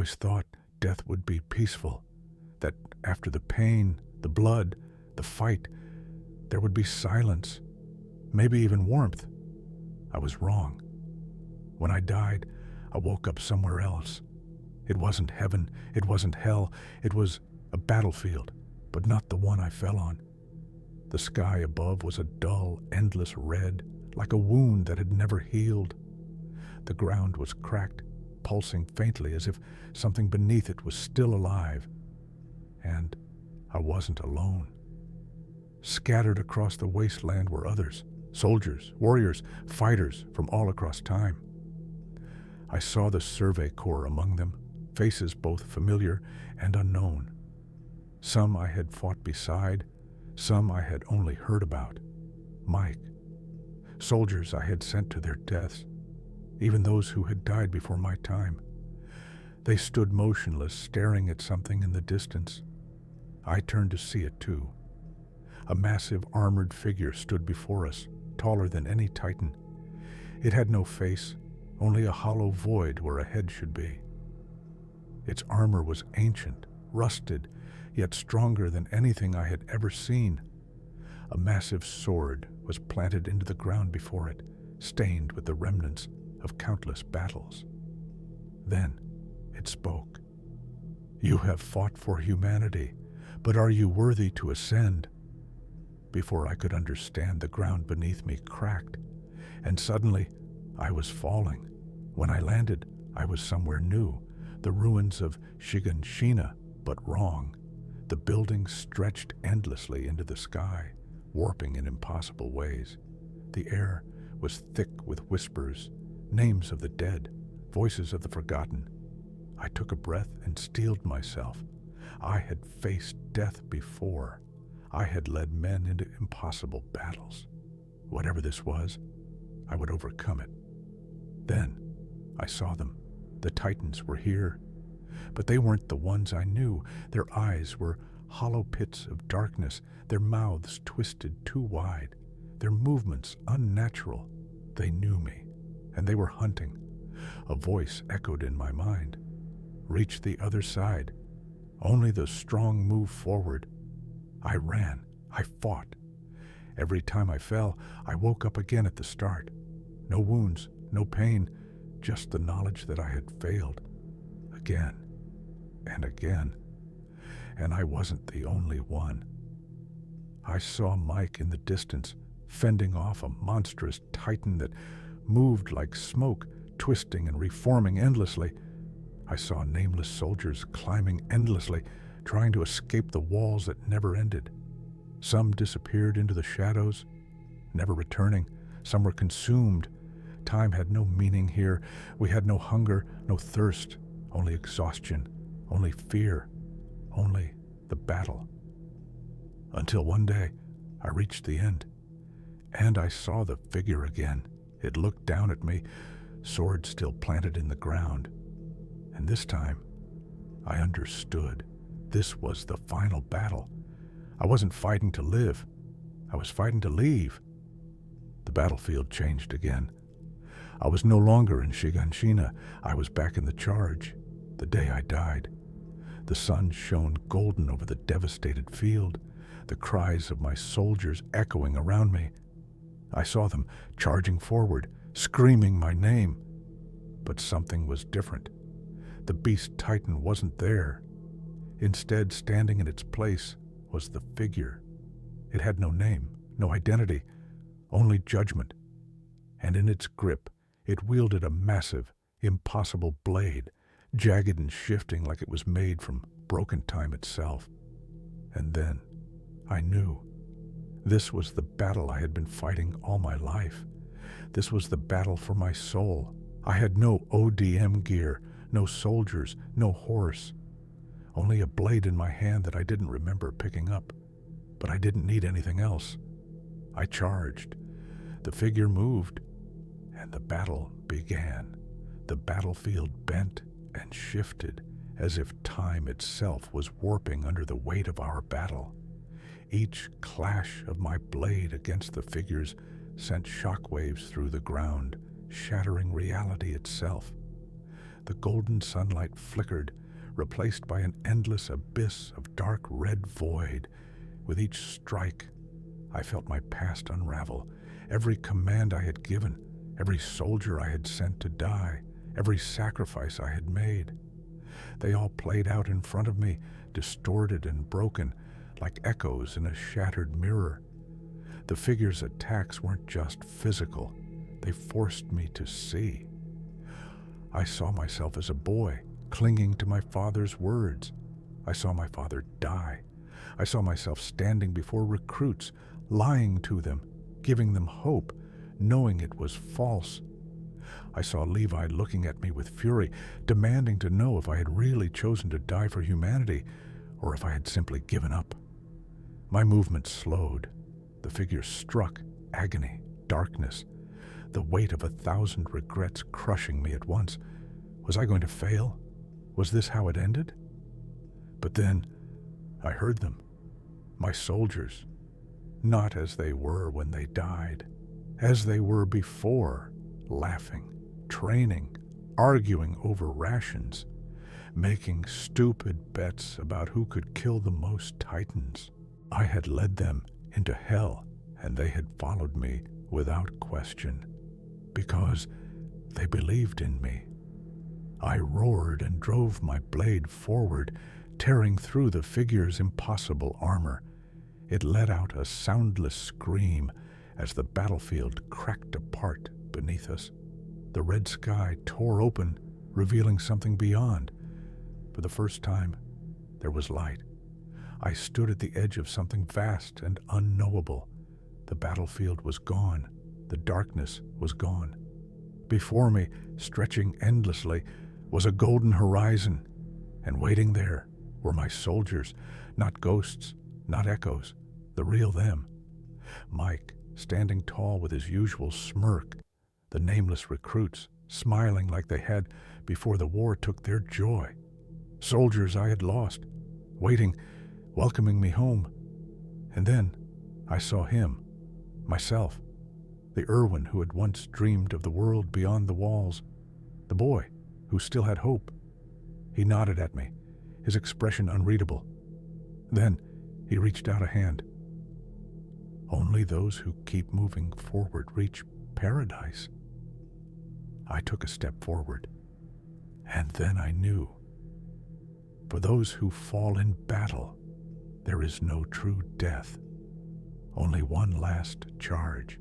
always thought death would be peaceful, that after the pain, the blood, the fight, there would be silence, maybe even warmth. I was wrong. When I died, I woke up somewhere else. It wasn't heaven, it wasn't hell, it was a battlefield, but not the one I fell on. The sky above was a dull, endless red, like a wound that had never healed. The ground was cracked, pulsing faintly as if something beneath it was still alive. And I wasn't alone. Scattered across the wasteland were others, soldiers, warriors, fighters from all across time. I saw the Survey Corps among them, faces both familiar and unknown. Some I had fought beside, some I had only heard about. Mike. Soldiers I had sent to their deaths, even those who had died before my time. They stood motionless, staring at something in the distance. I turned to see it too. A massive armored figure stood before us, taller than any Titan. It had no face, only a hollow void where a head should be. Its armor was ancient, rusted, yet stronger than anything I had ever seen. A massive sword was planted into the ground before it, stained with the remnants of countless battles. Then it spoke. "You have fought for humanity, but are you worthy to ascend?" Before I could understand, the ground beneath me cracked, and suddenly I was falling. When I landed, I was somewhere new, the ruins of Shiganshina, but wrong. The buildings stretched endlessly into the sky, warping in impossible ways. The air was thick with whispers, names of the dead, voices of the forgotten. I took a breath and steeled myself. I had faced death before. I had led men into impossible battles. Whatever this was, I would overcome it. Then I saw them. The Titans were here. But they weren't the ones I knew. Their eyes were hollow pits of darkness, their mouths twisted too wide, their movements unnatural. They knew me, and they were hunting. A voice echoed in my mind. Reach the other side. Only the strong move forward. I ran. I fought. Every time I fell, I woke up again at the start. No wounds, no pain, just the knowledge that I had failed. Again and again. And I wasn't the only one. I saw Mike in the distance, fending off a monstrous Titan that moved like smoke, twisting and reforming endlessly. I saw nameless soldiers climbing endlessly, trying to escape the walls that never ended. Some disappeared into the shadows, never returning. Some were consumed. Time had no meaning here. We had no hunger, no thirst, only exhaustion, only fear, only the battle. Until one day, I reached the end, and I saw the figure again. It looked down at me, sword still planted in the ground. And this time, I understood. This was the final battle. I wasn't fighting to live. I was fighting to leave. The battlefield changed again. I was no longer in Shiganshina. I was back in the charge, the day I died. The sun shone golden over the devastated field, the cries of my soldiers echoing around me. I saw them charging forward, screaming my name. But something was different. The beast Titan wasn't there. Instead, standing in its place was the figure. It had no name, no identity, only judgment. And in its grip, it wielded a massive, impossible blade, jagged and shifting like it was made from broken time itself. And then I knew. This was the battle I had been fighting all my life. This was the battle for my soul. I had no ODM gear, no soldiers, no horse. Only a blade in my hand that I didn't remember picking up. But I didn't need anything else. I charged. The figure moved, and the battle began. The battlefield bent and shifted as if time itself was warping under the weight of our battle. Each clash of my blade against the figures sent shockwaves through the ground, shattering reality itself. The golden sunlight flickered, replaced by an endless abyss of dark red void. With each strike, I felt my past unravel. Every command I had given, every soldier I had sent to die, every sacrifice I had made. They all played out in front of me, distorted and broken, like echoes in a shattered mirror. The figure's attacks weren't just physical. They forced me to see. I saw myself as a boy, clinging to my father's words. I saw my father die. I saw myself standing before recruits, lying to them, giving them hope, knowing it was false. I saw Levi looking at me with fury, demanding to know if I had really chosen to die for humanity, or if I had simply given up. My movement slowed. The figure struck, agony, darkness, the weight of 1,000 regrets crushing me at once. Was I going to fail? Was this how it ended? But then I heard them, my soldiers, not as they were when they died, as they were before, laughing, training, arguing over rations, making stupid bets about who could kill the most titans. I had led them into hell, and they had followed me without question, because they believed in me. I roared and drove my blade forward, tearing through the figure's impossible armor. It let out a soundless scream as the battlefield cracked apart beneath us. The red sky tore open, revealing something beyond. For the first time, there was light. I stood at the edge of something vast and unknowable. The battlefield was gone. The darkness was gone. Before me, stretching endlessly, was a golden horizon, and waiting there were my soldiers, not ghosts, not echoes, the real them. Mike, standing tall with his usual smirk, the nameless recruits, smiling like they had before the war took their joy. Soldiers I had lost, waiting, welcoming me home. And then I saw him, myself, the Erwin who had once dreamed of the world beyond the walls, the boy who still had hope. He nodded at me, his expression unreadable. Then he reached out a hand. Only those who keep moving forward reach paradise. I took a step forward, and then I knew. For those who fall in battle, there is no true death, only one last charge.